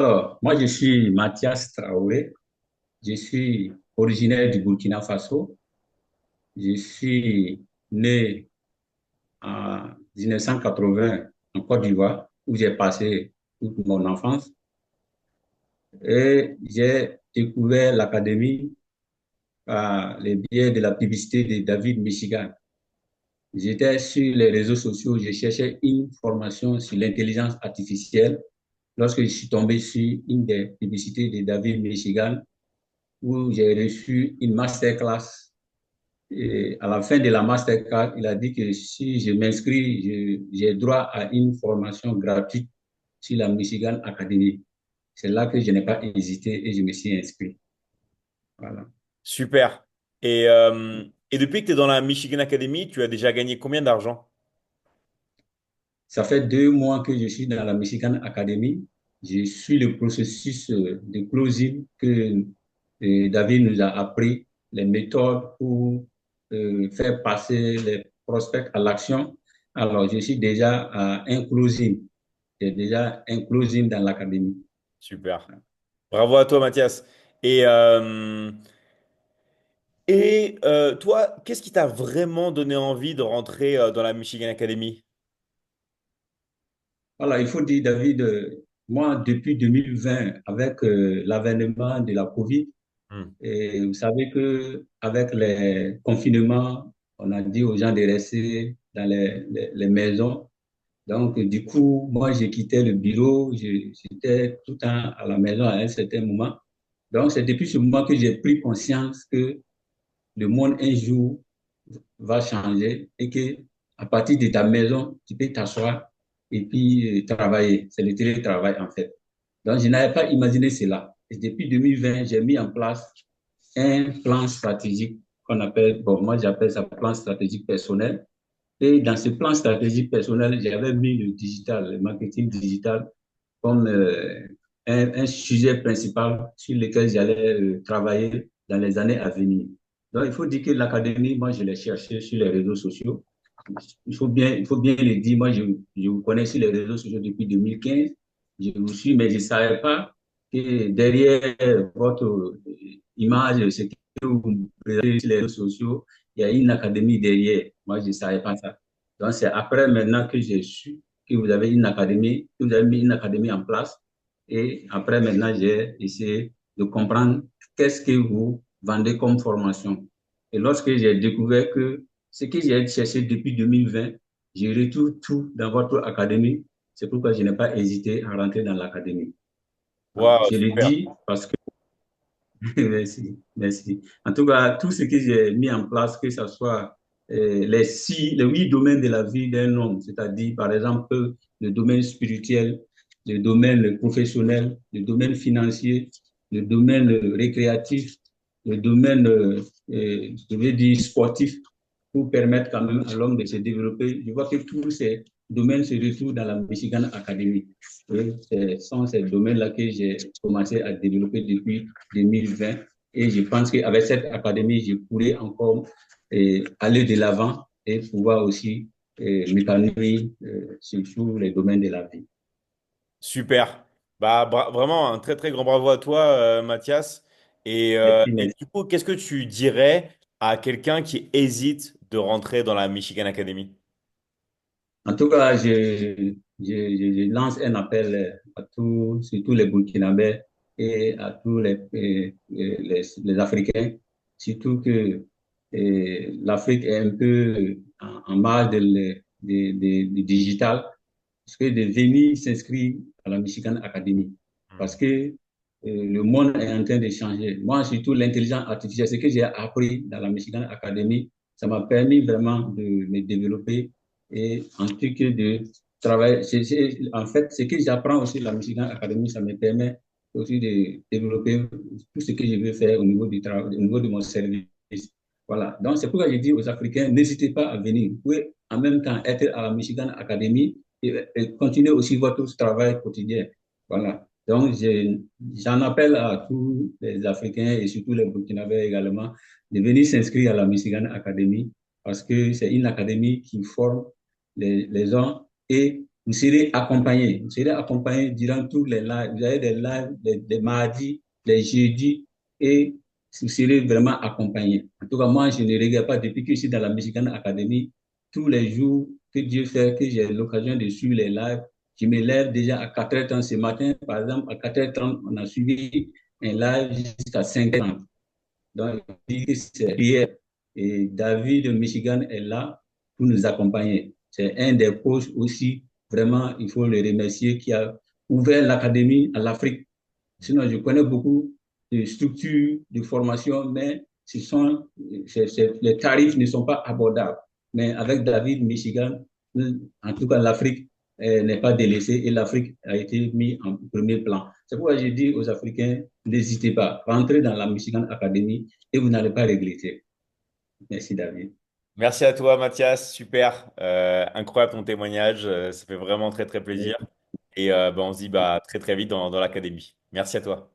Alors, moi, je suis Mathias Traoré. Je suis originaire du Burkina Faso. Je suis né en 1980 en Côte d'Ivoire, où j'ai passé toute mon enfance. Et j'ai découvert l'académie par les biais de la publicité de David Michigan. J'étais sur les réseaux sociaux, je cherchais une formation sur l'intelligence artificielle lorsque je suis tombé sur une des publicités de David Michigan où j'ai reçu une masterclass. Et à la fin de la masterclass, il a dit que si je m'inscris, j'ai droit à une formation gratuite sur la Michigan Academy. C'est là que je n'ai pas hésité et je me suis inscrit. Voilà. Super. Et depuis que tu es dans la Michigan Academy, tu as déjà gagné combien d'argent? Ça fait 2 mois que je suis dans la Michigan Academy. Je suis le processus de closing que David nous a appris, les méthodes pour faire passer les prospects à l'action. Alors, je suis déjà à un closing. J'ai déjà un closing dans l'académie. Super. Bravo à toi, Mathias. Et, euh, Toi, qu'est-ce qui t'a vraiment donné envie de rentrer dans la Michigan Academy? Voilà, il faut dire, David, moi, depuis 2020, avec l'avènement de la COVID, Hmm. et vous savez que avec les confinements, on a dit aux gens de rester dans les maisons. Donc, du coup, moi, j'ai quitté le bureau, j'étais tout le temps à la maison à un certain moment. Donc, c'est depuis ce moment que j'ai pris conscience que le monde un jour va changer et que à partir de ta maison, tu peux t'asseoir et puis travailler. C'est le télétravail, en fait. Donc, je n'avais pas imaginé cela. Et depuis 2020, j'ai mis en place un plan stratégique qu'on appelle, bon, moi j'appelle ça plan stratégique personnel. Et dans ce plan stratégique personnel, j'avais mis le digital, le marketing digital, comme un sujet principal sur lequel j'allais travailler dans les années à venir. Donc, il faut dire que l'académie, moi, je l'ai cherché sur les réseaux sociaux. Il faut bien le dire, moi, je vous connais sur les réseaux sociaux depuis 2015. Je vous suis, mais je ne savais pas que derrière votre image, ce que vous présentez sur les réseaux sociaux, il y a une académie derrière. Moi, je ne savais pas ça. Donc, c'est après maintenant que j'ai su que vous avez une académie, que vous avez mis une académie en place. Et après maintenant, j'ai essayé de comprendre qu'est-ce que vous vendez comme formation. Et lorsque j'ai découvert que ce que j'ai cherché depuis 2020, je retrouve tout dans votre académie. C'est pourquoi je n'ai pas hésité à rentrer dans l'académie. Waouh, Je le super. dis parce que merci, merci. En tout cas, tout ce que j'ai mis en place, que ce soit les 8 domaines de la vie d'un homme, c'est-à-dire, par exemple, le domaine spirituel, le domaine professionnel, le domaine financier, le domaine récréatif, le domaine, je vais dire, sportif, pour permettre quand même à l'homme de se développer. Je vois que tous ces domaines se retrouvent dans la Michigan Academy. Et ce sont ces domaines-là que j'ai commencé à développer depuis 2020. Et je pense qu'avec cette académie, je pourrais encore aller de l'avant et pouvoir aussi m'épanouir sur tous les domaines de la vie. Super. Vraiment un très très grand bravo à toi, Mathias. Merci, Et merci. du coup, qu'est-ce que tu dirais à quelqu'un qui hésite de rentrer dans la Michigan Academy? En tout cas, je lance un appel à tous, surtout les Burkinabés et à tous les Africains, surtout que l'Afrique est un peu en marge du digital, parce que de venir s'inscrire à la Michigan Academy, Hmm. parce que le monde est en train de changer. Moi, surtout l'intelligence artificielle, ce que j'ai appris dans la Michigan Academy, ça m'a permis vraiment de me développer et en tout cas de travailler. En fait, ce que j'apprends aussi à la Michigan Academy, ça me permet aussi de développer tout ce que je veux faire au niveau du travail, au niveau de mon service. Voilà. Donc, c'est pourquoi je dis aux Africains, n'hésitez pas à venir. Vous pouvez en même temps être à la Michigan Academy et continuer aussi votre travail quotidien. Voilà. Donc, j'en appelle à tous les Africains et surtout les Burkinabés également de venir s'inscrire à la Michigan Academy parce que c'est une académie qui forme les gens et Vous serez accompagné durant tous les lives. Vous avez des lives les mardis, les jeudis et vous serez vraiment accompagné. En tout cas, moi, je ne regrette pas depuis que je suis dans la Michigan Academy, tous les jours que Dieu fait, que j'ai l'occasion de suivre les lives, je me lève déjà à 4h30 ce matin. Par exemple, à 4h30, on a suivi un live jusqu'à 5h30. Donc, je dis que c'est hier. Et David de Michigan est là pour nous accompagner. C'est un des coachs aussi, vraiment, il faut le remercier, qui a ouvert l'académie à l'Afrique. Sinon, je connais beaucoup de structures de formation, mais les tarifs ne sont pas abordables. Mais avec David, Michigan, en tout cas, l'Afrique n'est pas délaissée et l'Afrique a été mise en premier plan. C'est pourquoi je dis aux Africains, n'hésitez pas, rentrez dans la Michigan Academy et vous n'allez pas regretter. Merci, David. Merci à toi, Mathias. Super. Incroyable ton témoignage. Ça fait vraiment très, très plaisir. Et on se dit très, très vite dans l'académie. Merci à toi.